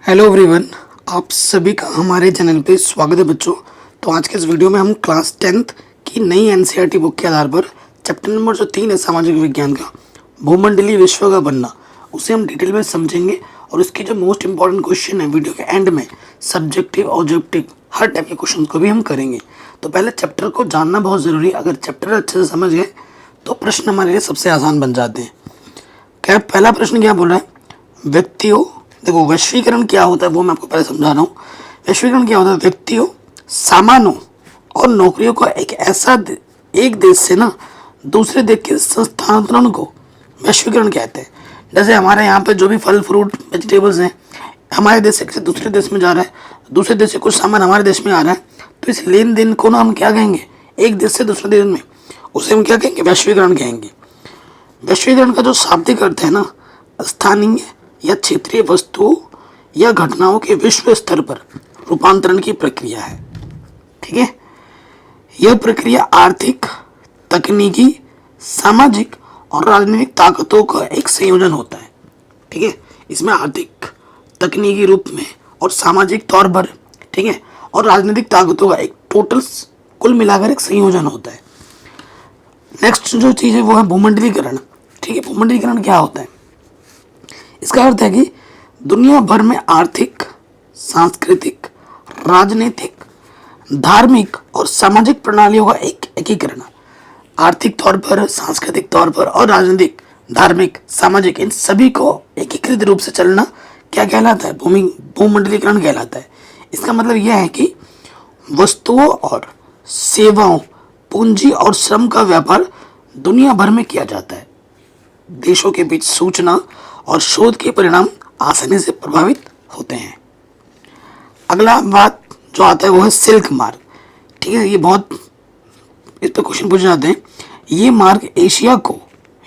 Hello everyone, आप सभी का हमारे चैनल पे स्वागत है बच्चों। तो आज के इस वीडियो में हम क्लास 10th की नई एनसीईआरटी बुक के आधार पर चैप्टर नंबर जो 3 है सामाजिक विज्ञान का, भूमंडलीय विश्व का बनना, उसे हम डिटेल में समझेंगे। और इसके जो मोस्ट इंपॉर्टेंट क्वेश्चन है वीडियो के एंड में, सब्जेक्टिव ऑब्जेक्टिव हर टाइप के क्वेश्चन को भी हम करेंगे। तो पहले चैप्टर को जानना बहुत ज़रूरी है। अगर चैप्टर अच्छे से समझ गए तो प्रश्न हमारे लिए सबसे आसान बन जाते हैं। क्या पहला प्रश्न क्या बोल रहा है? व्यक्तियों, देखो वैश्वीकरण क्या होता है वो मैं आपको पहले समझा रहा हूँ। वैश्वीकरण क्या होता है? व्यक्तियों, सामानों और नौकरियों का एक देश से ना दूसरे देश के स्थानांतरण को वैश्वीकरण कहते हैं। जैसे हमारे यहाँ पे जो भी फल फ्रूट वेजिटेबल्स हैं, हमारे देश से किसी दूसरे देश में जा रहा है, दूसरे देश से कुछ सामान हमारे देश में आ रहा है, तो इस लेन देन को ना हम क्या कहेंगे? एक देश से दूसरे देश में, उसे हम क्या कहेंगे? वैश्वीकरण कहेंगे। वैश्वीकरण का जो शाब्दिक अर्थ है ना, स्थानीय या क्षेत्रीय वस्तुओं या घटनाओं के विश्व स्तर पर रूपांतरण की प्रक्रिया है। ठीक है, यह प्रक्रिया आर्थिक, तकनीकी, सामाजिक और राजनीतिक ताकतों का एक संयोजन होता है। ठीक है, इसमें आर्थिक, तकनीकी रूप में और सामाजिक तौर पर, ठीक है, और राजनीतिक ताकतों का एक टोटल कुल मिलाकर एक संयोजन होता है। नेक्स्ट जो चीज़ है वो है भूमंडलीकरण। ठीक है, भूमंडलीकरण क्या होता है? इसका अर्थ है कि दुनिया भर में आर्थिक, सांस्कृतिक, राजनीतिक, धार्मिक और सामाजिक प्रणालियों का एक एकीकरण। आर्थिक तौर पर, सांस्कृतिक तौर पर और राजनीतिक, धार्मिक, सामाजिक, इन सभी को एकीकृत रूप से चलना क्या कहलाता है? भूमंडलीकरण कहलाता है। इसका मतलब यह है कि वस्तुओं और सेवाओं, पूंजी और श्रम का व्यापार दुनिया भर में किया जाता है। देशों के बीच सूचना और शोध के परिणाम आसानी से प्रभावित होते हैं। अगला बात जो आता है वो है सिल्क मार्ग। ठीक है, ये बहुत इस पर क्वेश्चन पूछे जाते हैं। ये मार्ग एशिया को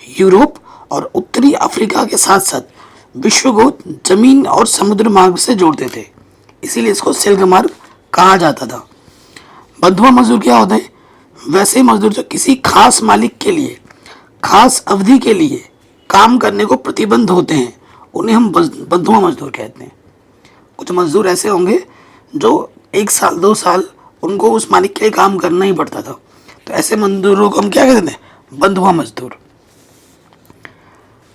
यूरोप और उत्तरी अफ्रीका के साथ साथ विश्व को जमीन और समुद्र मार्ग से जोड़ते थे, इसीलिए इसको सिल्क मार्ग कहा जाता था। बंधुआ मजदूर क्या होते हैं? वैसे मजदूर जो किसी खास मालिक के लिए खास अवधि के लिए काम करने को प्रतिबंध होते हैं, उन्हें हम बंधुआ मजदूर कहते हैं। कुछ मजदूर ऐसे होंगे जो 1 साल 2 साल उनको उस मालिक के लिए काम करना ही पड़ता था, तो ऐसे मजदूरों को हम क्या कहते हैं? बंधुआ मजदूर।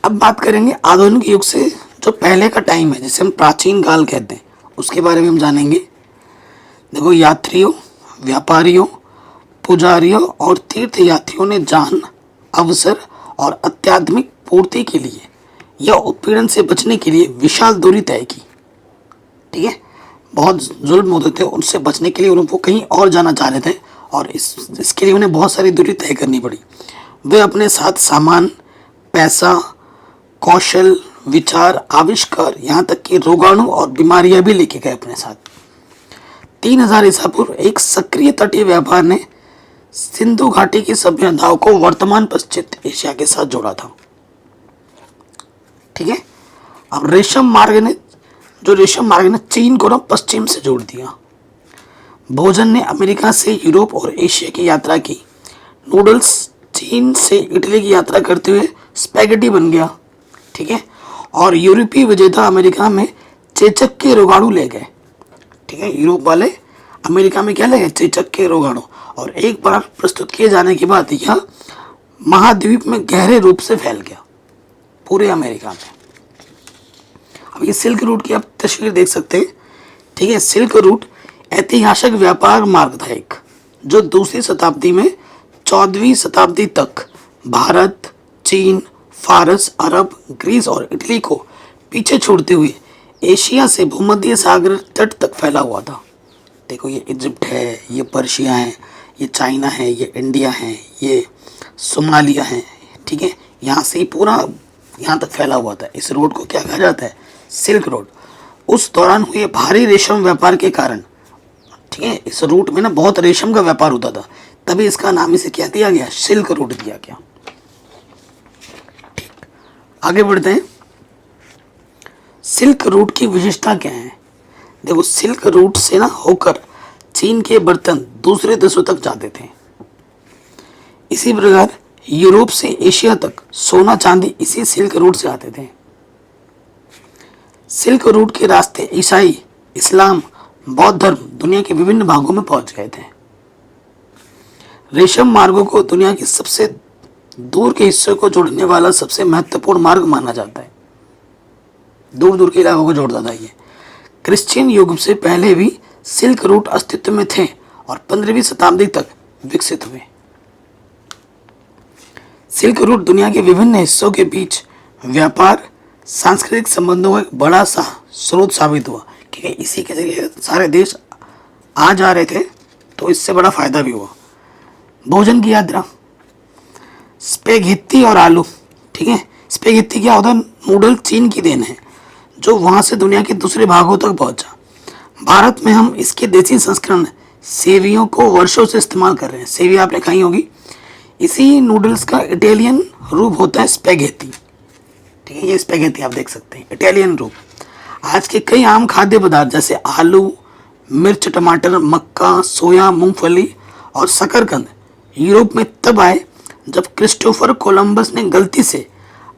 अब बात करेंगे आधुनिक युग से जो पहले का टाइम है, जिसे हम प्राचीन काल कहते हैं, उसके बारे में हम जानेंगे। देखो, यात्रियों, व्यापारियों, पुजारियों और तीर्थ यात्रियों ने जान, अवसर और अत्याधुनिक पूर्ति के लिए या उत्पीड़न से बचने के लिए विशाल दूरी तय की। ठीक है, बहुत जुल्म होते थे, उनसे बचने के लिए उनको कहीं और जाना चाह रहे थे और इसके लिए उन्हें बहुत सारी दूरी तय करनी पड़ी। वे अपने साथ सामान, पैसा, कौशल, विचार, आविष्कार, यहाँ तक कि रोगाणु और बीमारियां भी लेके गए अपने साथ। 3000 ईसा पूर्व एक सक्रिय तटीय व्यापार ने सिंधु घाटी की सभ्यताओं को वर्तमान पश्चिम एशिया के साथ जोड़ा था। ठीक है, अब रेशम मार्ग ने चीन को ना पश्चिम से जोड़ दिया। भोजन ने अमेरिका से यूरोप और एशिया की यात्रा की। नूडल्स चीन से इटली की यात्रा करते हुए स्पैगेटी बन गया। ठीक है, और यूरोपीय विजेता अमेरिका में चेचक के रोगाणु ले गए। ठीक है, यूरोप वाले अमेरिका में क्या ले गए? चेचक के रोगाणु। और एक बार प्रस्तुत किए जाने के बाद यह महाद्वीप में गहरे रूप से फैल गया, पूरे अमेरिका में। अब ये सिल्क रूट की आप तस्वीर देख सकते हैं। ठीक है, सिल्क रूट ऐतिहासिक व्यापार मार्ग था एक, जो दूसरी शताब्दी में 14वीं शताब्दी तक भारत, चीन, फारस, अरब, ग्रीस और इटली को पीछे छोड़ते हुए एशिया से भूमध्य सागर तट तक फैला हुआ था। देखो, ये इजिप्ट है, ये पर्शिया है, ये चाइना है, ये इंडिया है, ये सोमालिया है। ठीक है, यहाँ से ही पूरा यहाँ तक फैला हुआ था। इस रोड को क्या कहा जाता है? Silk road. उस दौरान हुए भारी रेशम व्यापार के कारण, ठीक है, इस रूट में ना बहुत रेशम का व्यापार होता था, तभी इसका नाम इसे क्या दिया गया? सिल्क रूट दिया गया। ठीक, आगे बढ़ते हैं। सिल्क रूट की विशेषता क्या है? देखो, सिल्क रूट से ना होकर चीन के बर्तन दूसरे देशों तक जाते थे। इसी प्रकार यूरोप से एशिया तक सोना चांदी इसी सिल्क रूट से आते थे। सिल्क रूट के रास्ते ईसाई, इस्लाम, बौद्ध धर्म दुनिया के विभिन्न भागों में पहुंच गए थे। रेशम मार्गों को दुनिया के सबसे दूर के हिस्सों को जोड़ने वाला सबसे महत्वपूर्ण मार्ग माना जाता है। दूर दूर के इलाकों को जोड़ता था ये। क्रिश्चियन युग से पहले भी सिल्क रूट अस्तित्व में थे और 15वीं शताब्दी तक विकसित हुए। सिल्क रूट दुनिया के विभिन्न हिस्सों के बीच व्यापार, सांस्कृतिक संबंधों का एक बड़ा सा स्रोत साबित हुआ, क्योंकि इसी के जरिए सारे देश आ जा रहे थे, तो इससे बड़ा फायदा भी हुआ। भोजन की यात्रा, स्पेगेत्ती और आलू, ठीक है। स्पेगेत्ती क्या होता है? नूडल चीन की देन है, जो वहाँ से दुनिया के दूसरे भागों तक पहुँचा। भारत में हम इसके देसी संस्करण सेवियों को वर्षों से इस्तेमाल कर रहे हैं। सेवी आपने खाई होगी। इसी नूडल्स का इटालियन रूप होता है स्पेगेत्ती, ठीक है। ये स्पेगेत्ती आप देख सकते हैं, इटालियन रूप। आज के कई आम खाद्य पदार्थ जैसे आलू, मिर्च, टमाटर, मक्का, सोया, मूंगफली और शकरकंद यूरोप में तब आए जब क्रिस्टोफर कोलंबस ने गलती से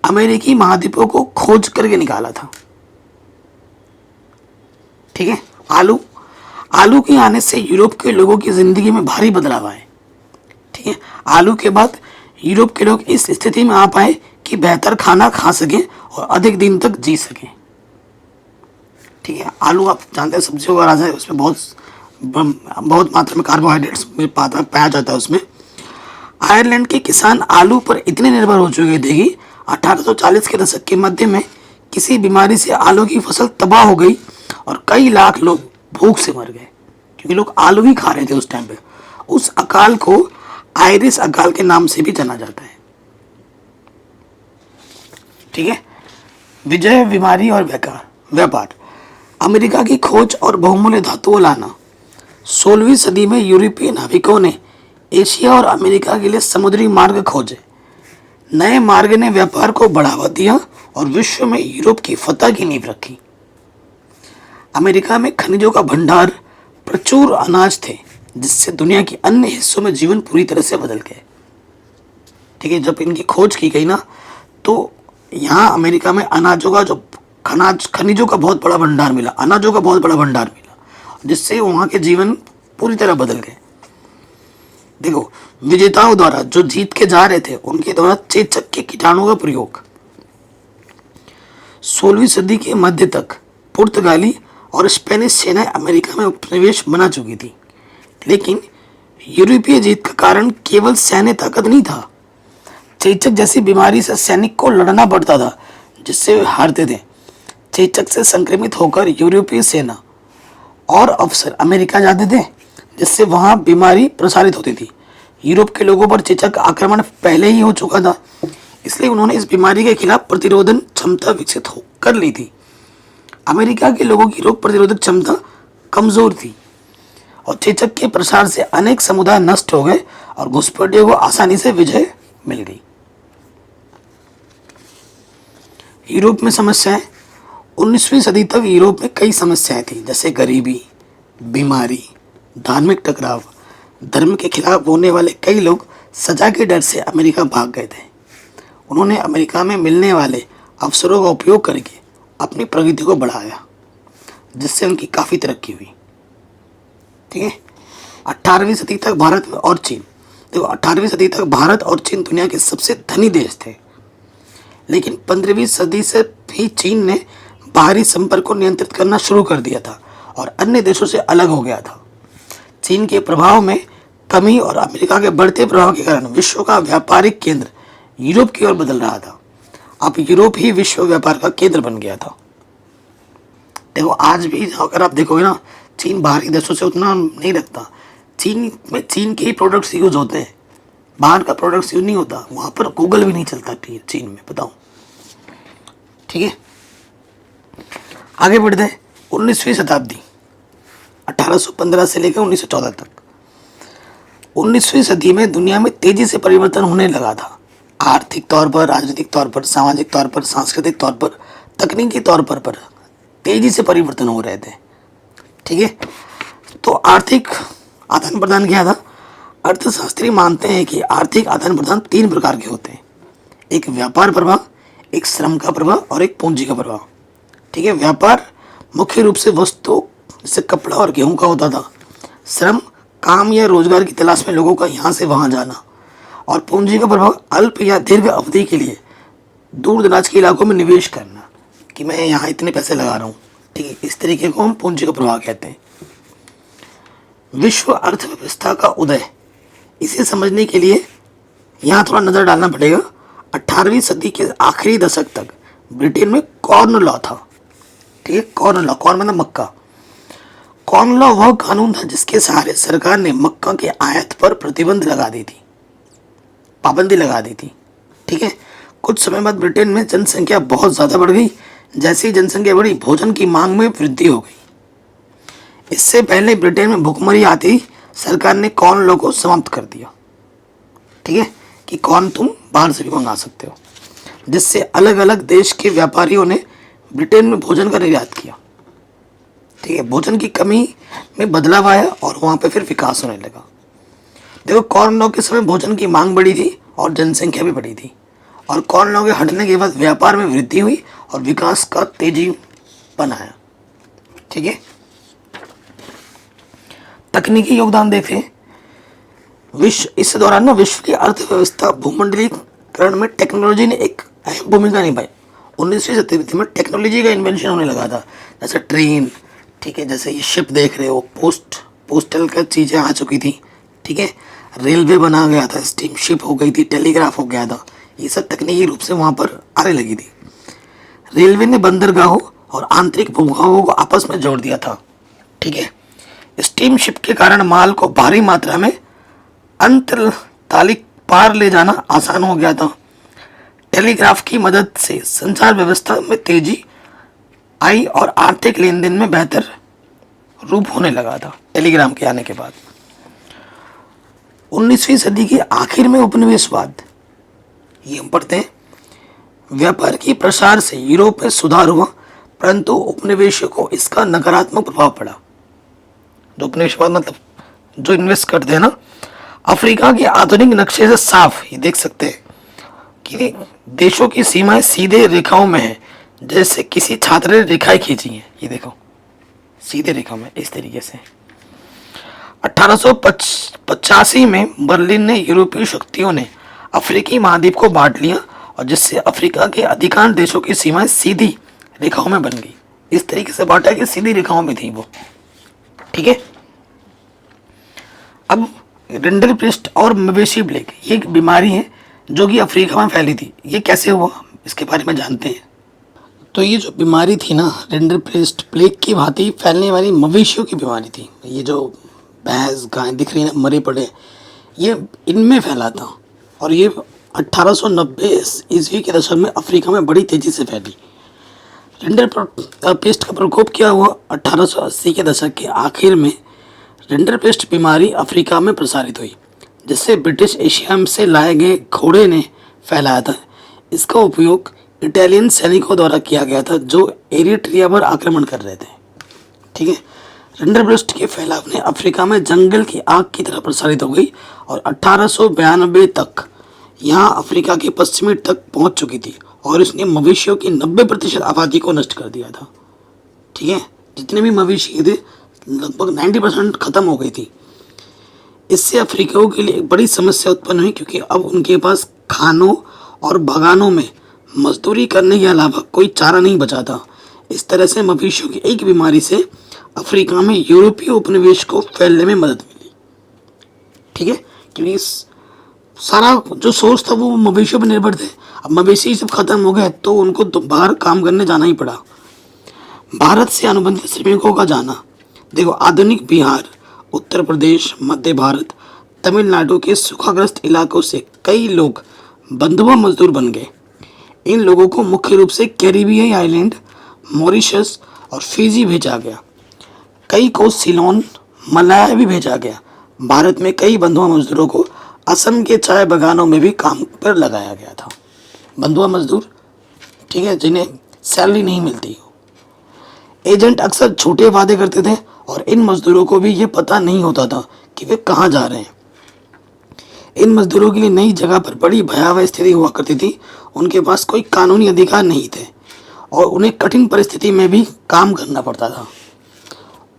अमेरिकी महाद्वीपों को खोज करके निकाला था, ठीक है। आलू के आने से यूरोप के लोगों की जिंदगी में भारी बदलाव आए, ठीक है। आलू के बाद यूरोप के लोग इस स्थिति में आ पाए कि बेहतर खाना खा सकें और अधिक दिन तक जी सकें, ठीक है। आलू आप जानते हैं सब्जियों का राजा है, उसमें बहुत मात्रा में कार्बोहाइड्रेट्स पाया जाता है उसमें। आयरलैंड के किसान आलू पर इतने निर्भर हो चुके थे कि 1840 के दशक के मध्य में किसी बीमारी से आलू की फसल तबाह हो गई और कई लाख लोग भूख से मर गए, क्योंकि लोग आलू ही खा रहे थे उस टाइम पे। उस अकाल को आयरिश अकाल के नाम से भी जाना जाता है, ठीक है। विजय, बीमारी और व्यापार। अमेरिका की खोज और बहुमूल्य धातुओं लाना। 16वीं सदी में यूरोपीय नाविकों ने एशिया और अमेरिका के लिए समुद्री मार्ग खोजे। नए मार्ग ने व्यापार को बढ़ावा दिया और विश्व में यूरोप की फतह की नींव रखी। अमेरिका में खनिजों का भंडार, प्रचुर अनाज थे, जिससे दुनिया के अन्य हिस्सों में जीवन पूरी तरह से बदल गए, ठीक है। जब इनकी खोज की गई ना, तो यहाँ अमेरिका में अनाजों का जो खनिजों का बहुत बड़ा भंडार मिला, अनाजों का बहुत बड़ा भंडार मिला, जिससे वहाँ के जीवन पूरी तरह बदल गए। देखो, विजेताओं द्वारा जो जीत के जा रहे थे, उनके द्वारा चेचक के कीटाणु का प्रयोग। 16वीं सदी के मध्य तक पुर्तगाली और स्पेनिश सेनाएं अमेरिका में उपनिवेश बना चुकी थी, लेकिन यूरोपीय जीत का कारण केवल सैन्य ताकत नहीं था। चेचक जैसी बीमारी से सैनिक को लड़ना पड़ता था, जिससे वे हारते थे। चेचक से संक्रमित होकर यूरोपीय सेना और अफसर अमेरिका जाते थे, जिससे वहां बीमारी प्रसारित होती थी। यूरोप के लोगों पर चेचक आक्रमण पहले ही हो चुका था, इसलिए उन्होंने इस बीमारी के खिलाफ प्रतिरोधन क्षमता विकसित कर ली थी। अमेरिका के लोगों की रोग प्रतिरोधक क्षमता कमजोर थी और चेचक के प्रसार से अनेक समुदाय नष्ट हो गए और घुसपैठियों को आसानी से विजय मिल गई। यूरोप में समस्याएं। 19वीं सदी तक यूरोप में कई समस्याएं थी, जैसे गरीबी, बीमारी, धार्मिक टकराव। धर्म के खिलाफ होने वाले कई लोग सजा के डर से अमेरिका भाग गए थे। उन्होंने अमेरिका में मिलने वाले अवसरों का उपयोग करके अपनी प्रगति को बढ़ाया, जिससे उनकी काफ़ी तरक्की हुई, ठीक है। 18वीं सदी तक भारत और चीन। देखो, 18वीं सदी तक भारत और चीन दुनिया के सबसे धनी देश थे, लेकिन 15वीं सदी से भी चीन ने बाहरी संपर्क को नियंत्रित करना शुरू कर दिया था और अन्य देशों से अलग हो गया था। चीन के प्रभाव में कमी और अमेरिका के बढ़ते प्रभाव के कारण विश्व का व्यापारिक केंद्र यूरोप की ओर बदल रहा था। अब यूरोप ही विश्व व्यापार का केंद्र बन गया था। देखो, आज भी अगर आप देखोगे ना, चीन बाहरी देशों से उतना नहीं रखता। चीन में चीन के ही प्रोडक्ट्स यूज होते हैं, बाहर का प्रोडक्ट्स यूज नहीं होता। वहाँ पर गूगल भी नहीं चलता चीन में, बताओ, ठीक है। आगे बढ़ते हैं। 19वीं शताब्दी, 1815 से लेकर 1914 तक। 19वीं सदी में दुनिया में तेजी से परिवर्तन होने लगा था। आर्थिक तौर पर, राजनीतिक तौर पर, सामाजिक तौर पर, सांस्कृतिक तौर पर, तकनीकी तौर पर तेजी से परिवर्तन हो रहे थे, ठीक है। तो आर्थिक आदान प्रदान क्या था? अर्थशास्त्री मानते हैं कि आर्थिक आदान प्रदान 3 प्रकार के होते हैं। एक व्यापार प्रवाह, एक श्रम का प्रवाह और एक पूंजी का प्रवाह, ठीक है। व्यापार मुख्य रूप से वस्तु जैसे कपड़ा और गेहूं का होता था। श्रम काम या रोजगार की तलाश में लोगों का यहाँ से वहाँ जाना। और पूंजी का प्रभाव अल्प या दीर्घ अवधि के लिए दूर दराज के इलाकों में निवेश करना, कि मैं यहाँ इतने पैसे लगा रहा हूँ, ठीक है। इस तरीके को हम पूंजी का प्रभाव कहते हैं। विश्व अर्थव्यवस्था का उदय, इसे समझने के लिए यहाँ थोड़ा नज़र डालना पड़ेगा। 18वीं सदी के आखिरी दशक तक ब्रिटेन में कॉर्न लॉ था, ठीक है। कॉर्न लॉ, कॉर्न मतलब मक्का। कॉर्न लॉ वह कानून था जिसके सहारे सरकार ने मक्का के आयात पर प्रतिबंध लगा दी थी, पाबंदी लगा दी थी, ठीक है। कुछ समय बाद ब्रिटेन में जनसंख्या बहुत ज़्यादा बढ़ गई। जैसे ही जनसंख्या बढ़ी, भोजन की मांग में वृद्धि हो गई। इससे पहले ब्रिटेन में भुखमरी आती, सरकार ने कॉर्न लॉ को समाप्त कर दिया, ठीक है, कि कॉर्न तुम बाहर से भी मंगा सकते हो, जिससे अलग अलग देश के व्यापारियों ने ब्रिटेन में भोजन का निर्यात किया, ठीक है। भोजन की कमी में बदलाव आया और वहाँ पे फिर विकास होने लगा। देखो, कॉर्न लॉ के समय भोजन की मांग बढ़ी थी और जनसंख्या भी बढ़ी थी, और कॉर्न लॉ के हटने के बाद व्यापार में वृद्धि हुई और विकास का तेजी बनाया, ठीक है। तकनीकी योगदान देखें। इस दौरान ना विश्व की अर्थव्यवस्था भूमंडलीकरण में टेक्नोलॉजी ने एक अहम भूमिका निभाई। 19वीं शताब्दी में टेक्नोलॉजी का इन्वेंशन होने लगा था, जैसे ट्रेन, ठीक है, जैसे ये शिप देख रहे हो, पोस्टल का चीज़ें आ चुकी थी, ठीक है। रेलवे बना गया था, स्टीम शिप हो गई थी, टेलीग्राफ हो गया था। ये सब तकनीकी रूप से वहाँ पर आने लगी थी। रेलवे ने बंदरगाहों और आंतरिक भूभागों को आपस में जोड़ दिया था, ठीक है। स्टीम शिप के कारण माल को भारी मात्रा में अंतरतालिक पार ले जाना आसान हो गया था। टेलीग्राफ की मदद से संचार व्यवस्था में तेजी आई और आर्थिक लेन देन में बेहतर रूप होने लगा था टेलीग्राम के आने के बाद। 19वीं सदी के आखिर में उपनिवेशवाद, ये हम पढ़ते हैं। व्यापार की प्रसार से यूरोप में सुधार हुआ, परंतु उपनिवेशों को इसका नकारात्मक प्रभाव पड़ा। जो उपनिवेशवाद मतलब जो इन्वेस्ट करते हैं ना, अफ्रीका के आधुनिक नक्शे से साफ ये देख सकते हैं कि देशों की सीमाएं सीधे रेखाओं में है, जैसे किसी छात्र ने रेखाएं खींची हैं। ये देखो, सीधे रेखा में इस तरीके से। 1885 में बर्लिन ने यूरोपीय शक्तियों ने अफ्रीकी महाद्वीप को बांट लिया, और जिससे अफ्रीका के अधिकांश देशों की सीमाएं सीधी रेखाओं में बन गई। इस तरीके से बांटा कि सीधी रेखाओं में थी वो, ठीक है। अब रिंडलप्रेस्ट और मवेशी प्लेग, ये एक बीमारी है जो कि अफ्रीका में फैली थी। ये कैसे हुआ, इसके बारे में जानते हैं। तो ये जो बीमारी थी ना, रिंडलप्रेस्ट प्लेग की भांति फैलने वाली मवेशियों की बीमारी थी। ये जो भैंस गाय दिख रही है ना, मरे पड़े, ये इनमें फैला था, और ये 1890 ईस्वी के दशक में अफ्रीका में बड़ी तेजी से फैली। रिंडलपेस्ट का प्रकोप क्या हुआ, 1880 के दशक के आखिर में रिंडलपेस्ट बीमारी अफ्रीका में प्रसारित हुई, जिससे ब्रिटिश एशिया से लाए गए घोड़े ने फैलाया था। इसका उपयोग इटालियन सैनिकों द्वारा किया गया था जो एरिट्रिया पर आक्रमण कर रहे थे, ठीक है। रिंडलपेस्ट के फैलाव ने अफ्रीका में जंगल की आग की तरह प्रसारित हो गई, और 1892 तक यहाँ अफ्रीका के पश्चिमी तक पहुँच चुकी थी, और इसने मवेशियों की 90% आबादी को नष्ट कर दिया था, ठीक है। जितने भी मवेशी थे लगभग 90% खत्म हो गई थी। इससे अफ्रीकियों के लिए एक बड़ी समस्या उत्पन्न हुई, क्योंकि अब उनके पास खानों और बागानों में मजदूरी करने के अलावा कोई चारा नहीं बचा था। इस तरह से मवेशियों की एक बीमारी से अफ्रीका में यूरोपीय उपनिवेश को फैलने में मदद मिली, ठीक है। क्योंकि सारा जो सोर्स था वो मवेशियों पर निर्भर थे। अब मवेशी जब खत्म हो गए तो उनको तो बाहर काम करने जाना ही पड़ा। भारत से अनुबंधित श्रमिकों का जाना, देखो, आधुनिक बिहार, उत्तर प्रदेश, मध्य भारत, तमिलनाडु के सूखाग्रस्त इलाकों से कई लोग बंधुआ मजदूर बन गए। इन लोगों को मुख्य रूप से कैरिबियाई आइलैंड, मॉरिशस और फिजी भेजा गया। कई को सिलोन, मलाया भी भेजा गया। भारत में कई बंधुआ मजदूरों को असम के चाय बागानों में भी काम पर लगाया गया था। बंधुआ मजदूर, ठीक है, जिन्हें सैलरी नहीं मिलती। एजेंट अक्सर झूठे वादे करते थे, और इन मजदूरों को भी ये पता नहीं होता था कि वे कहाँ जा रहे हैं। इन मजदूरों के लिए नई जगह पर बड़ी भयावह स्थिति हुआ करती थी। उनके पास कोई कानूनी अधिकार नहीं थे, और उन्हें कठिन परिस्थिति में भी काम करना पड़ता था।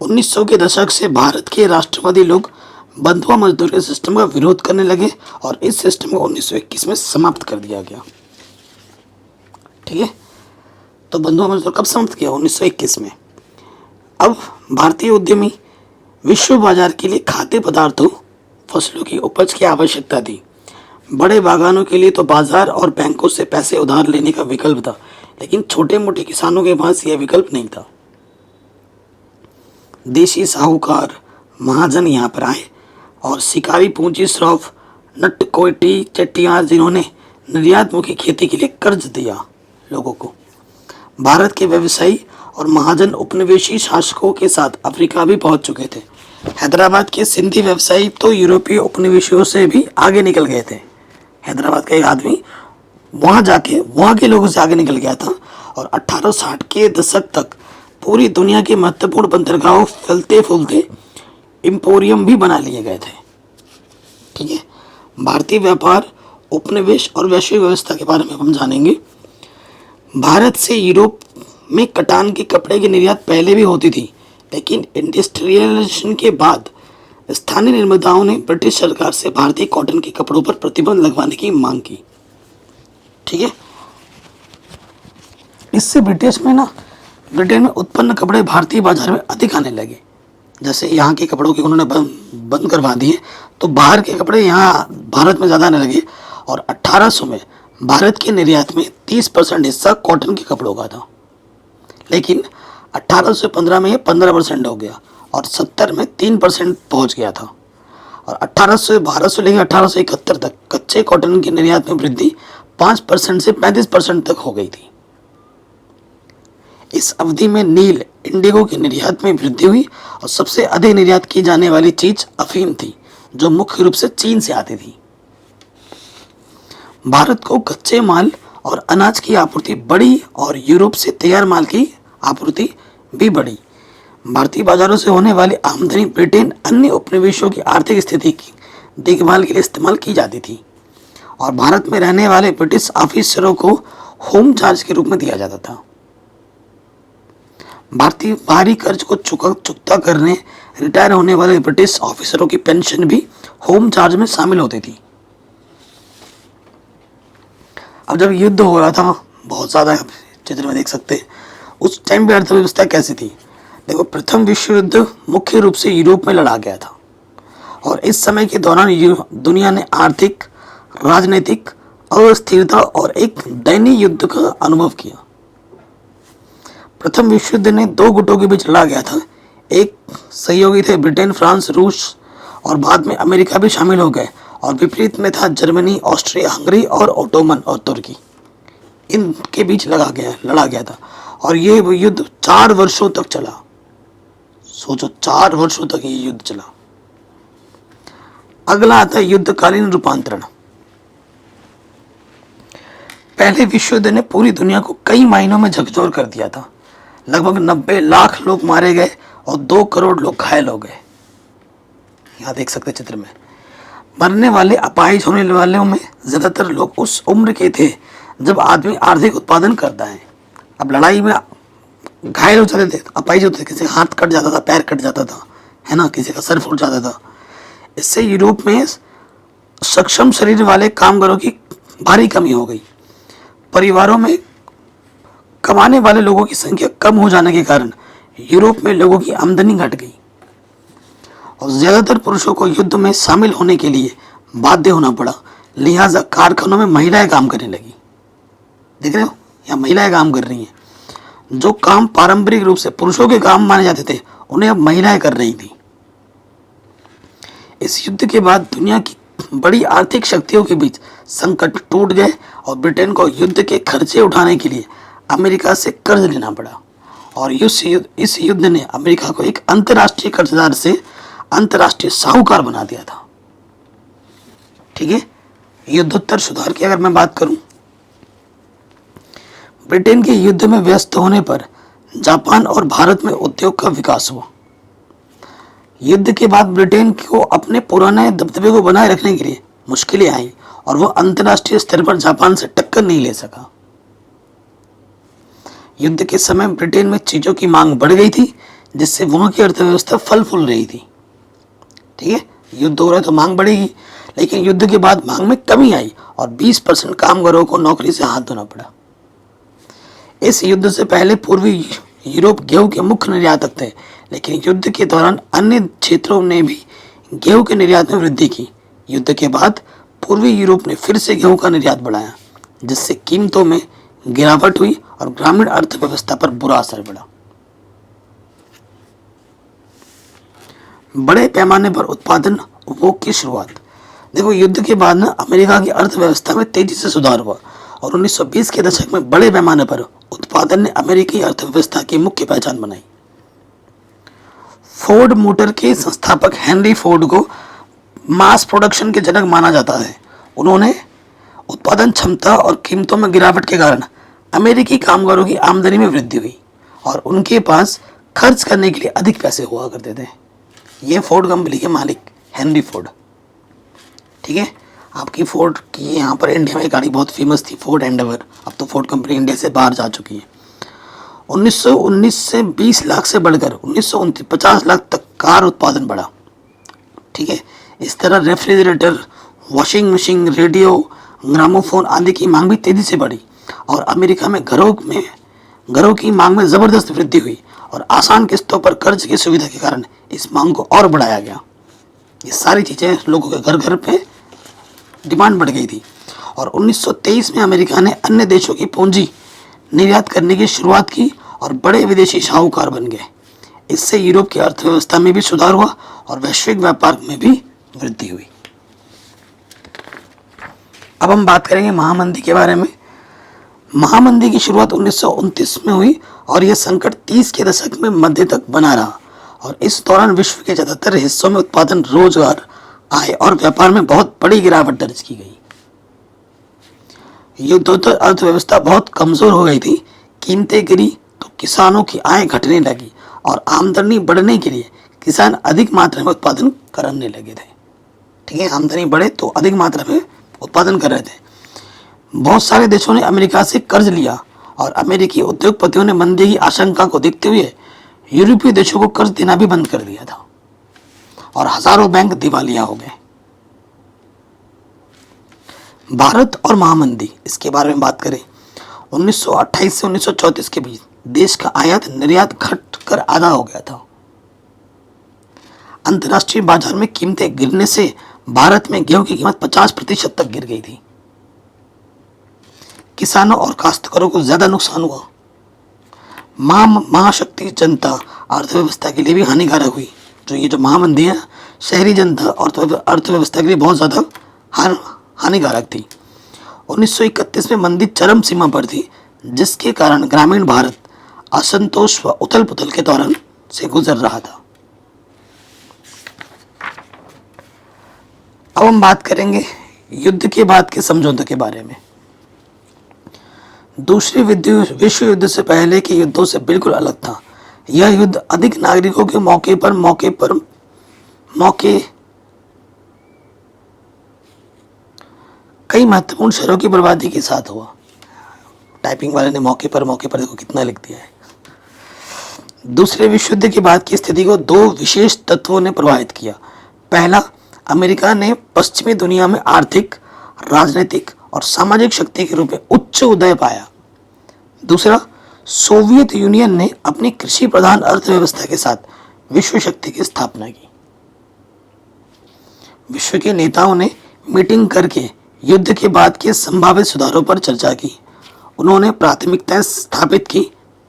1900 के दशक से भारत के राष्ट्रवादी लोग बंधुआ मजदूर के सिस्टम का विरोध करने लगे और इस सिस्टम को 1921 में समाप्त कर दिया गया। ठीक है, तो बंधुआ मजदूर कब समाप्त किया? 1921 में। अब भारतीय उद्यमी विश्व बाजार के लिए खाद्य पदार्थों, फसलों की उपज की आवश्यकता थी। बड़े बागानों के लिए तो बाजार और बैंकों से पैसे उधार लेने का विकल्प था, लेकिन छोटे मोटे किसानों के पास यह विकल्प नहीं था। देशी साहूकार महाजन यहाँ पर आए और शिकारी पूंजी श्रॉफ नटकोटी चट्टियार, जिन्होंने निर्यातमुखी खेती के लिए कर्ज दिया लोगों को। भारत के व्यवसायी और महाजन उपनिवेशी शासकों के साथ अफ्रीका भी पहुंच चुके थे। हैदराबाद के सिंधी व्यवसायी तो यूरोपीय उपनिवेशियों से भी आगे निकल गए थे। हैदराबाद का एक आदमी वहाँ जाके वहाँ के लोगों से आगे निकल गया था और 1860 के दशक तक पूरी दुनिया के महत्वपूर्ण बंदरगाहों फलते फूलते एम्पोरियम भी बना लिए गए थे। ठीक है, भारतीय व्यापार, उपनिवेश और वैश्विक व्यवस्था के बारे में हम जानेंगे। भारत से यूरोप में कटान के कपड़े की निर्यात पहले भी होती थी, लेकिन इंडस्ट्रियलाइजेशन के बाद स्थानीय निर्माताओं ने ब्रिटिश सरकार से भारतीय कॉटन के कपड़ों पर प्रतिबंध लगवाने की मांग की। ठीक है, इससे ब्रिटेन में उत्पन्न कपड़े भारतीय बाजार में अधिक आने लगे। जैसे यहाँ के कपड़ों की उन्होंने बंद करवा दिए, तो बाहर के कपड़े यहाँ भारत में ज़्यादा आने लगे और 1800 में भारत के निर्यात में 30% हिस्सा कॉटन के कपड़ों का था, लेकिन 1815 में ये 15% हो गया और 70 में 3% पहुँच गया था और 1812 से लेकर 1871 तक कच्चे कॉटन की निर्यात में वृद्धि 5% से 35% तक हो गई थी। इस अवधि में नील इंडिगो की निर्यात में वृद्धि हुई और सबसे अधिक निर्यात की जाने वाली चीज अफीम थी, जो मुख्य रूप से चीन से आती थी। भारत को कच्चे माल और अनाज की आपूर्ति बढ़ी और यूरोप से तैयार माल की आपूर्ति भी बढ़ी। भारतीय बाजारों से होने वाली आमदनी ब्रिटेन अन्य उपनिवेशों की आर्थिक स्थिति की देखभाल के लिए इस्तेमाल की जाती थी और भारत में रहने वाले ब्रिटिश ऑफिसरों को होम चार्ज के रूप में दिया जाता था। भारतीय बाहरी कर्ज को चुकता करने रिटायर होने वाले ब्रिटिश ऑफिसरों की पेंशन भी होम चार्ज में शामिल होती थी। अब जब युद्ध हो रहा था, बहुत ज़्यादा चित्र में देख सकते हैं, उस टाइम पे अर्थव्यवस्था कैसी थी। देखो, प्रथम विश्व युद्ध मुख्य रूप से यूरोप में लड़ा गया था और इस समय के दौरान दुनिया ने आर्थिक, राजनीतिक अस्थिरता और एक दयनीय युद्ध का अनुभव किया। प्रथम विश्व युद्ध ने दो गुटों के बीच लड़ा गया था। एक सहयोगी थे ब्रिटेन, फ्रांस, रूस और बाद में अमेरिका भी शामिल हो गए और विपरीत में था जर्मनी, ऑस्ट्रिया हंगरी और ओटोमन और तुर्की। इनके बीच लड़ा गया था और ये युद्ध 4 वर्षों तक चला। सोचो, 4 वर्षों तक ये युद्ध चला। अगला आता है युद्धकालीन रूपांतरण। पहले विश्व युद्ध ने पूरी दुनिया को कई महीनों में झकझोर कर दिया था। लगभग 90 लाख लोग मारे गए और 2 करोड़ लोग घायल हो गए। यहाँ देख सकते चित्र में। मरने वाले, अपाहिज होने वालों में ज्यादातर लोग उस उम्र के थे जब आदमी आर्थिक उत्पादन करता है। अब लड़ाई में घायल हो जाते थे, अपाहिज होते थे, किसी का हाथ कट जाता था, पैर कट जाता था, है ना, किसी का सर फूट जाता था। इससे यूरोप में सक्षम शरीर वाले कामगारों की भारी कमी हो गई। परिवारों में कमाने वाले लोगों की संख्या कम हो जाने के कारण यूरोप में लोगों की आमदनी घट गई और ज्यादातर पुरुषों को युद्ध में शामिल होने के लिए बाध्य होना पड़ा। लिहाजा कारखानों में महिलाएं काम करने लगी। देख रहे हो, यहाँ महिलाएं काम कर रही हैं। जो काम पारंपरिक रूप से पुरुषों के काम माने जाते थे, उन्हें अब महिलाएं कर रही थी। इस युद्ध के बाद दुनिया की बड़ी आर्थिक शक्तियों के बीच संकट टूट गए और ब्रिटेन को युद्ध के खर्चे उठाने के लिए अमेरिका से कर्ज लेना पड़ा और इस युद्ध ने अमेरिका को एक अंतर्राष्ट्रीय कर्जदार से अंतर्राष्ट्रीय साहूकार बना दिया था। ठीक है, युद्धोत्तर सुधार की अगर मैं बात करूं, ब्रिटेन के युद्ध में व्यस्त होने पर जापान और भारत में उद्योग का विकास हुआ। युद्ध के बाद ब्रिटेन को अपने पुराने दबदबे को बनाए रखने के लिए मुश्किलें आई और वह अंतर्राष्ट्रीय स्तर पर जापान से टक्कर नहीं ले सका। युद्ध के समय ब्रिटेन में चीज़ों की मांग बढ़ गई थी, जिससे वहाँ की अर्थव्यवस्था फल फूल रही थी। ठीक है, युद्ध हो रहा है तो मांग बढ़ेगी, लेकिन युद्ध के बाद मांग में कमी आई और 20% कामगारों को नौकरी से हाथ धोना पड़ा। इस युद्ध से पहले पूर्वी यूरोप गेहूं के मुख्य निर्यातक थे, लेकिन युद्ध के दौरान अन्य क्षेत्रों ने भी गेहूं के निर्यात में वृद्धि की। युद्ध के बाद पूर्वी यूरोप ने फिर से गेहूं का निर्यात बढ़ाया, जिससे कीमतों में गिरावट हुई और ग्रामीण अर्थव्यवस्था पर बुरा असर पड़ा। बड़े पैमाने पर उत्पादन उपभोग की शुरुआत। देखो, युद्ध के बाद ना अमेरिका की अर्थव्यवस्था में तेजी से सुधार हुआ और 1920 के दशक में बड़े पैमाने पर उत्पादन ने अमेरिकी अर्थव्यवस्था की मुख्य पहचान बनाई। फोर्ड मोटर के संस्थापक हेनरी फोर्ड को मास प्रोडक्शन के जनक माना जाता है। उन्होंने उत्पादन क्षमता और कीमतों में गिरावट के कारण अमेरिकी कामगारों की आमदनी में वृद्धि हुई और उनके पास खर्च करने के लिए अधिक पैसे हुआ करते थे। ये फोर्ड कंपनी के मालिक हेनरी फोर्ड। ठीक है, आपकी फोर्ड की यहाँ पर इंडिया में गाड़ी बहुत फेमस थी, फोर्ड एंडेवर। अब तो फोर्ड कंपनी इंडिया से बाहर जा चुकी है। 1919 से 20 लाख से बढ़कर 1929 50 लाख तक कार उत्पादन बढ़ा। ठीक है, इस तरह refrigerator, washing machine, radio, gramophone आदि की मांग भी तेजी से बढ़ी और अमेरिका में घरों की मांग में ज़बरदस्त वृद्धि हुई और आसान किस्तों पर कर्ज की सुविधा के कारण इस मांग को और बढ़ाया गया। ये सारी चीज़ें लोगों के घर घर पे डिमांड बढ़ गई थी और 1923 में अमेरिका ने अन्य देशों की पूंजी निर्यात करने की शुरुआत की और बड़े विदेशी साहूकार बन गए। इससे यूरोप की अर्थव्यवस्था में भी सुधार हुआ और वैश्विक व्यापार में भी वृद्धि हुई। अब हम बात करेंगे महामंदी के बारे में। महामंदी की शुरुआत 1929 में हुई और यह संकट 30 के दशक में मध्य तक बना रहा और इस दौरान विश्व के ज़्यादातर हिस्सों में उत्पादन, रोजगार, आय और व्यापार में बहुत बड़ी गिरावट दर्ज की गई। युद्धोत्तर अर्थव्यवस्था बहुत कमजोर हो गई थी, कीमतें गिरी तो किसानों की आय घटने लगी और आमदनी बढ़ने के लिए किसान अधिक मात्रा में उत्पादन करने लगे थे। ठीक है, आमदनी बढ़े तो अधिक मात्रा में उत्पादन कर रहे थे। बहुत सारे देशों ने अमेरिका से कर्ज लिया और अमेरिकी उद्योगपतियों ने मंदी की आशंका को देखते हुए यूरोपीय देशों को कर्ज देना भी बंद कर दिया था और हजारों बैंक दिवालिया हो गए। भारत और महामंदी, इसके बारे में बात करें। 1928 से 1934 के बीच देश का आयात निर्यात घटकर आधा हो गया था। अंतर्राष्ट्रीय बाजार में कीमतें गिरने से भारत में गेहूं की कीमत 50% तक गिर गई थी। किसानों और काश्तकारों को ज्यादा नुकसान हुआ। महाशक्ति जनता अर्थव्यवस्था के लिए भी हानिकारक हुई। जो महामंदी है, शहरी जनता और अर्थव्यवस्था के लिए बहुत ज़्यादा हानिकारक थी। 1931 में मंदी चरम सीमा पर थी, जिसके कारण ग्रामीण भारत असंतोष व उथल पुथल के दौरान से गुजर रहा था। अब हम बात करेंगे युद्ध के बाद के समझौते के बारे में। दूसरे विश्व युद्ध से पहले के युद्धों से बिल्कुल अलग था। यह युद्ध अधिक नागरिकों के मौके कई महत्वपूर्ण शहरों की बर्बादी के साथ हुआ। टाइपिंग वाले ने मौके पर देखो कितना लिख दिया है। दूसरे विश्व युद्ध के बाद की स्थिति को दो विशेष तत्वों ने प्रभावित किया। पहला, अमेरिका ने पश्चिमी दुनिया में आर्थिक, राजनीतिक और सामाजिक शक्ति के रूप में उच्च उदय पाया। दूसरा, सोवियत यूनियन ने अपनी कृषि प्रधान अर्थव्यवस्था के साथ विश्व शक्ति की स्थापना की। विश्व के नेताओं ने मीटिंग करके युद्ध के बाद के संभावित सुधारों पर चर्चा की। उन्होंने प्राथमिकताएं स्थापित की।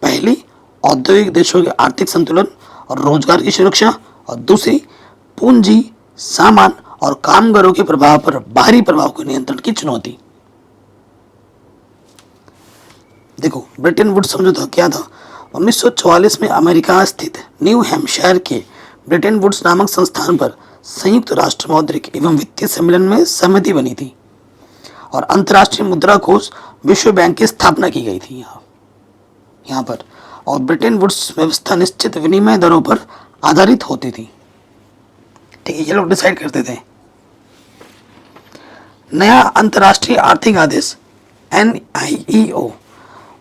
पहली, औद्योगिक देशों के आर्थिक संतुलन और रोजगार की सुरक्षा और दूसरी, पूंजी, सामान और कामगारों के प्रभाव पर बाहरी प्रभाव के नियंत्रण की चुनौती। देखो, ब्रिटेन वुड्स समझौता क्या था। 1944 में अमेरिका स्थित न्यू हैम्पशायर के ब्रिटेन वुड्स नामक संस्थान पर संयुक्त राष्ट्र मौद्रिक एवं वित्तीय सम्मेलन में सहमति बनी थी और अंतर्राष्ट्रीय मुद्रा कोष, विश्व बैंक की स्थापना की गई थी यहाँ पर। और ब्रिटेन वुड्स व्यवस्था निश्चित विनिमय दरों पर आधारित होती थी। ठीक है, ये लोग डिसाइड करते थे। नया अंतर्राष्ट्रीय आर्थिक आदेश NIEO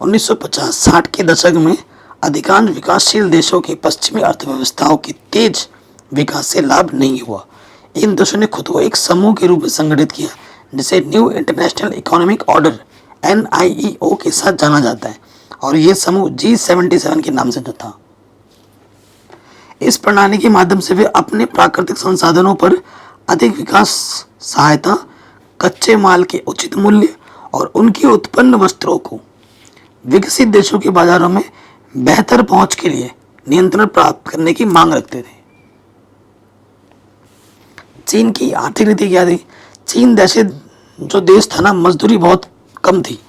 1950-60 के दशक में अधिकांश विकासशील देशों की पश्चिमी अर्थव्यवस्थाओं की तेज विकास से लाभ नहीं हुआ। इन देशों ने खुद को एक समूह के रूप में संगठित किया जिसे new international economic order NIEO के साथ जाना जाता है और यह समूह G77 के नाम से जो था। इस प्रणाली के माध्यम से वे अपने प्राकृतिक संसाधनों पर अधिक विकास सहायता, कच्चे माल के उचित मूल्य और उनकी उत्पन्न वस्त्रों को विकसित देशों के बाजारों में बेहतर पहुंच के लिए नियंत्रण प्राप्त करने की मांग रखते थे। चीन की आर्थिक नीति क्या थी? चीन जैसे जो देश था ना, मजदूरी बहुत कम थी।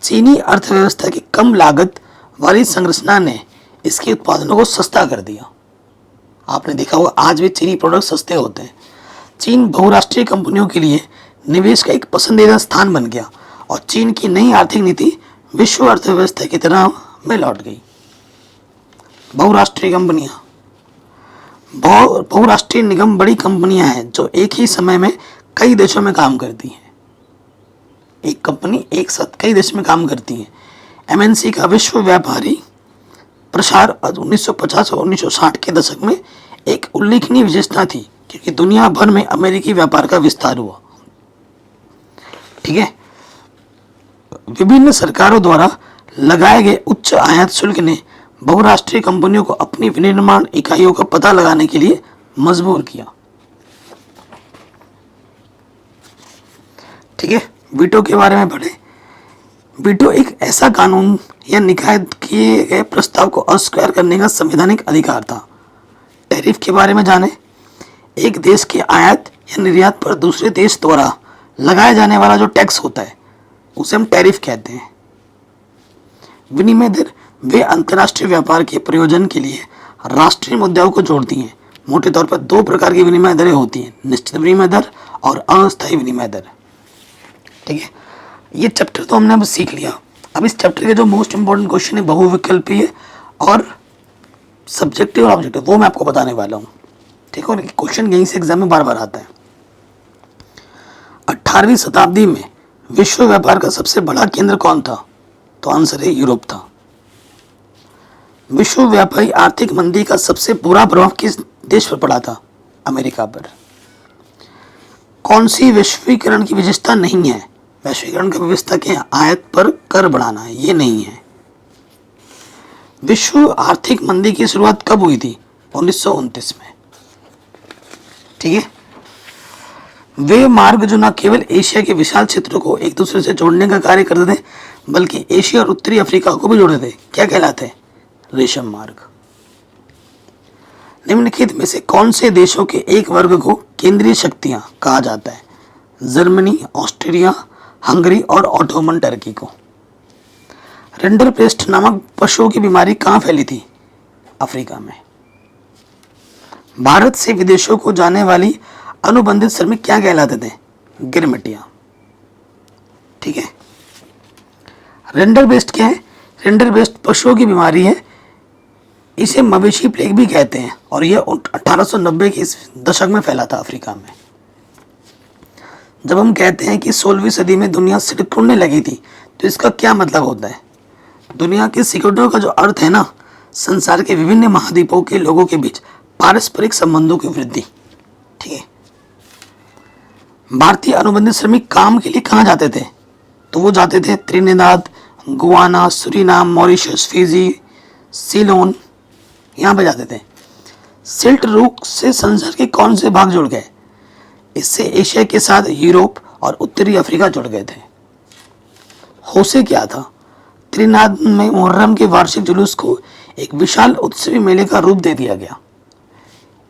चीनी अर्थव्यवस्था की कम लागत वाली संरचना ने इसके उत्पादनों को सस्ता कर दिया। आपने देखा होगा आज भी चीनी प्रोडक्ट सस्ते होते हैं। चीन बहुराष्ट्रीय कंपनियों के लिए निवेश का एक पसंदीदा स्थान बन गया और चीन की नई आर्थिक नीति विश्व अर्थव्यवस्था की तरह में लौट गई। बहुराष्ट्रीय कंपनियां, बहुराष्ट्रीय निगम बड़ी कंपनियां हैं जो एक ही समय में कई देशों में काम करती हैं। एक कंपनी एक साथ कई देशों में काम करती है। MNC का विश्व व्यापारी प्रसार 1950 और 1960 के दशक में एक उल्लेखनीय विशेषता थी क्योंकि दुनिया भर में अमेरिकी व्यापार का विस्तार हुआ। ठीक है, विभिन्न सरकारों द्वारा लगाए गए उच्च आयात शुल्क ने बहुराष्ट्रीय कंपनियों को अपनी विनिर्माण इकाइयों का पता लगाने के लिए मजबूर किया। ठीक है, वीटो के बारे में पढ़े। वीटो एक ऐसा कानून या निकाय किए गए प्रस्ताव को अस्वीकार करने का संवैधानिक अधिकार था। टैरिफ के बारे में जाने। एक देश के आयात या निर्यात पर दूसरे देश द्वारा लगाया जाने वाला जो टैक्स होता है उसे हम टैरिफ कहते हैं। विनिमय दर वे अंतर्राष्ट्रीय व्यापार के प्रयोजन के लिए राष्ट्रीय मुद्दों को जोड़ती हैं। मोटे तौर पर दो प्रकार की विनिमय दरें होती हैं, निश्चित विनिमय दर और अस्थायी विनिमय दर। ठीक है, ये चैप्टर तो हमने अब सीख लिया। अब इस चैप्टर के जो मोस्ट इंपॉर्टेंट क्वेश्चन है बहुविकल्पीय और सब्जेक्टिव और ऑब्जेक्टिव, वो मैं आपको बताने वाला हूँ। ठीक है, और क्वेश्चन यहीं से एग्जाम में बार बार आता है। 18वीं शताब्दी में विश्व व्यापार का सबसे बड़ा केंद्र कौन था? तो आंसर है यूरोप था। विश्व व्यापारी आर्थिक मंदी का सबसे बुरा प्रभाव किस देश पर पड़ा था? अमेरिका पर। कौन सी वैश्वीकरण की विशेषता नहीं है? वैश्वीकरण की विशेषता क्या है? आयात पर कर बढ़ाना है, ये नहीं है। विश्व आर्थिक मंदी की शुरुआत कब हुई थी? 1929 में। ठीक है, वे मार्ग जो न केवल एशिया के विशाल क्षेत्रों को एक दूसरे से जोड़ने का कार्य करते थे बल्कि एशिया और उत्तरी अफ्रीका को भी जोड़ते थे। क्या कहलाते हैं? रेशम मार्ग। निम्नलिखित में से कौन से देशों के एक वर्ग को केंद्रीय शक्तियां कहा जाता है? जर्मनी, ऑस्ट्रिया, हंगरी और ऑटोमन टर्की को। रिंडरपेस्ट नामक पशुओं की बीमारी कहाँ फैली थी? अफ्रीका में। भारत से विदेशों को जाने वाली अनुबंधित श्रमिक क्या कहलाते थे? गिरमिटिया। ठीक है, रिंडरपेस्ट क्या है? रिंडरपेस्ट पशुओं की बीमारी है। इसे मवेशी प्लेग भी कहते हैं और यह 1890 के इस दशक में फैला था अफ्रीका में। जब हम कहते हैं कि 16वीं सदी में दुनिया सिकुड़ने लगी थी तो इसका क्या मतलब होता है? दुनिया के सिकुड़ने का जो अर्थ है ना, संसार के विभिन्न महाद्वीपों के लोगों के बीच पारस्परिक संबंधों की वृद्धि। ठीक है, भारतीय अनुबंधित श्रमिक काम के लिए कहाँ जाते थे? तो वो जाते थे Trinidad, Guana, Suriname, Mauritius, Fiji, Ceylon, यहाँ पे जाते थे। सिल्क रूट से संसार के कौन से भाग जुड़ गए? इससे एशिया के साथ यूरोप और उत्तरी अफ्रीका जुड़ गए थे। होसे क्या था? त्रिनाद में मुहर्रम के वार्षिक जुलूस को एक विशाल उत्सवी मेले का रूप दे दिया गया।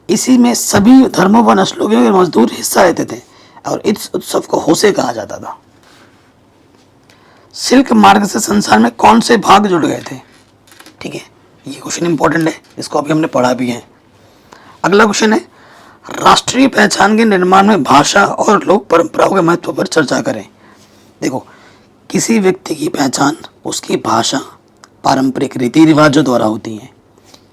इसी में सभी धर्मों व नस्लों के मजदूर हिस्सा लेते थे और इस उत्सव को होसे कहा जाता था। सिल्क मार्ग से संसार में कौन से भाग जुड़ गए थे? ठीक है, ये क्वेश्चन इंपॉर्टेंट है, इसको अभी हमने पढ़ा भी है। अगला क्वेश्चन है, राष्ट्रीय पहचान के निर्माण में भाषा और लोक परंपराओं के महत्व पर चर्चा करें। देखो, किसी व्यक्ति की पहचान उसकी भाषा, पारंपरिक रीति रिवाजों द्वारा होती है,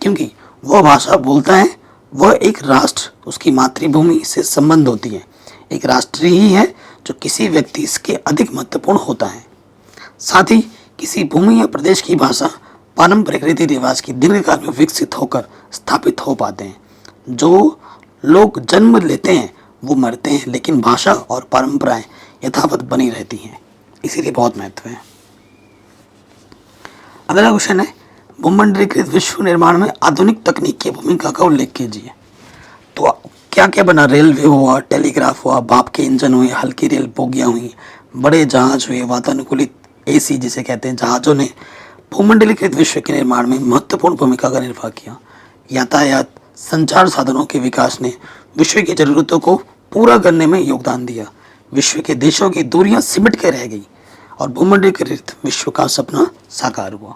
क्योंकि वह भाषा बोलता है। वह एक राष्ट्र, उसकी मातृभूमि से संबंध होती है। एक राष्ट्र ही है जो किसी व्यक्ति से अधिक महत्वपूर्ण होता है। साथ ही किसी भूमि या प्रदेश की भाषा पारंपरिक रीति रिवाज की दीर्घकाल में विकसित होकर स्थापित हो पाते हैं। जो लोग जन्म लेते हैं वो मरते हैं, लेकिन भाषा और परंपराएं यथावत बनी रहती हैं, इसीलिए बहुत महत्व है। अगला क्वेश्चन है, भूमंडलीकृत विश्व निर्माण में आधुनिक तकनीक की भूमिका का उल्लेख कीजिए। तो क्या क्या बना? रेलवे हुआ, टेलीग्राफ हुआ, भाप के इंजन हुए, हल्की रेल बोगियां हुई, बड़े जहाज हुए, वातानुकूलित एसी जिसे कहते हैं जहाजों ने भूमंडलीकृत विश्व के निर्माण में महत्वपूर्ण भूमिका का निर्वाह किया। यातायात, संचार साधनों के विकास ने विश्व की जरूरतों को पूरा करने में योगदान दिया। विश्व के देशों की दूरियां सिमट के रह गई और भूमंडलीकृत विश्व का सपना साकार हुआ।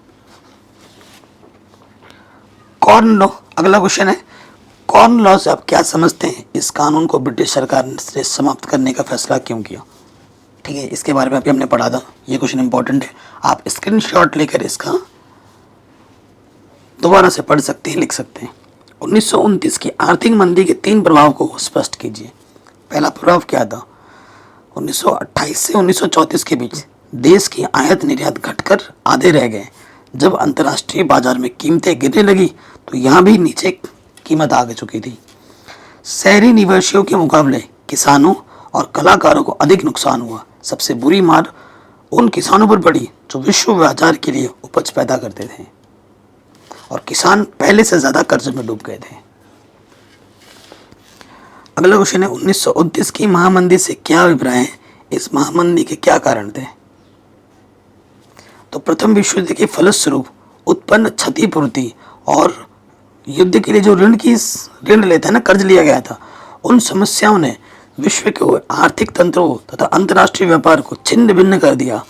कॉर्न लॉ, अगला क्वेश्चन है, कॉर्न लॉ से आप क्या समझते हैं? इस कानून को ब्रिटिश सरकार ने समाप्त करने का फैसला क्यों किया? ठीक है, इसके बारे में अभी हमने पढ़ा था, ये क्वेश्चन इंपॉर्टेंट है, आप स्क्रीनशॉट लेकर इसका दोबारा से पढ़ सकते हैं, लिख सकते हैं। 1929 की आर्थिक मंदी के 3 प्रभाव को स्पष्ट कीजिए। पहला प्रभाव क्या था? 1928 से 1934 के बीच देश की आयात निर्यात घटकर आधे रह गए। जब अंतर्राष्ट्रीय बाजार में कीमतें गिरने लगी तो यहाँ भी नीचे कीमत आ चुकी थी। शहरी निवासियों के मुकाबले किसानों और कलाकारों को अधिक नुकसान हुआ। सबसे बुरी मार उन किसानों पर पड़ी जो विश्व बाजार के लिए उपज पैदा करते थे, और किसान पहले से ज्यादा कर्ज में डूब गए थे। अगला क्वेश्चन है, 1929 की महामंदी से क्या अभिप्राय है? इस महामंदी के क्या कारण थे? तो प्रथम विश्व युद्ध के फलस्वरूप उत्पन्न क्षतिपूर्ति और युद्ध के लिए जो ऋण लेता है ना, कर्ज लिया गया था, उन समस्याओं ने विश्व के आर्थिक तंत्रों तथा अंतर्राष्ट्रीय व्यापार को छिन्न भिन्न कर दिया।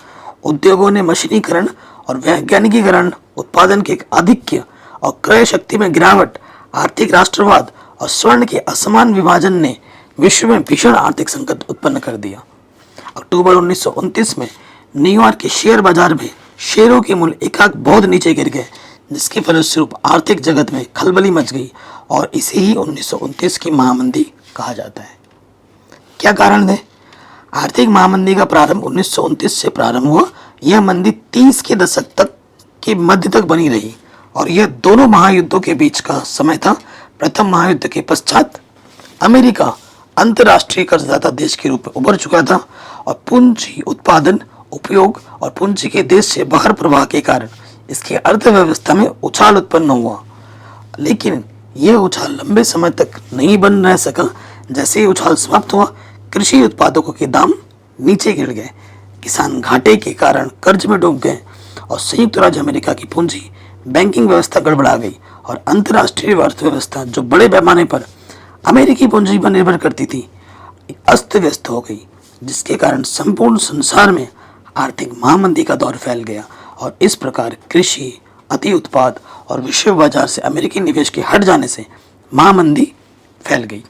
उद्योगों ने मशीनीकरण और वैज्ञानिकीकरण, उत्पादन के आधिक्य और क्रय शक्ति में गिरावट, आर्थिक राष्ट्रवाद और स्वर्ण के असमान विभाजन ने विश्व में भीषण आर्थिक संकट उत्पन्न कर दिया। अक्टूबर 1929 में न्यूयॉर्क के शेयर बाजार में शेयरों के मूल्य एकाएक बहुत नीचे गिर गए, जिसके फलस्वरूप आर्थिक जगत में खलबली मच गई और इसे ही 1929 की महामंदी कहा जाता है। क्या कारण थे? आर्थिक महामंदी का प्रारंभ 1929 से प्रारंभ हुआ। यह मंदी 30 के दशक तक के मध्य तक बनी रही और यह दोनों महायुद्धों के बीच का समय था। प्रथम महायुद्ध के पश्चात अमेरिका अंतर्राष्ट्रीय कर्जदाता देश के रूप में उभर चुका था और पूंजी उत्पादन, उपयोग और पूंजी के देश से बाहर प्रवाह के कारण इसकी अर्थव्यवस्था में उछाल उत्पन्न हुआ। लेकिन यह उछाल लंबे समय तक नहीं बन रह सका। जैसे ही उछाल समाप्त हुआ, कृषि उत्पादकों के दाम नीचे गिर गए, किसान घाटे के कारण कर्ज में डूब गए और संयुक्त राज्य अमेरिका की पूंजी बैंकिंग व्यवस्था गड़बड़ा गई और अंतर्राष्ट्रीय अर्थव्यवस्था जो बड़े पैमाने पर अमेरिकी पूंजी पर निर्भर करती थी, अस्त व्यस्त हो गई, जिसके कारण संपूर्ण संसार में आर्थिक महामंदी का दौर फैल गया और इस प्रकार कृषि, अति उत्पाद और विश्व बाजार से अमेरिकी निवेश के हट जाने से महामंदी फैल गई।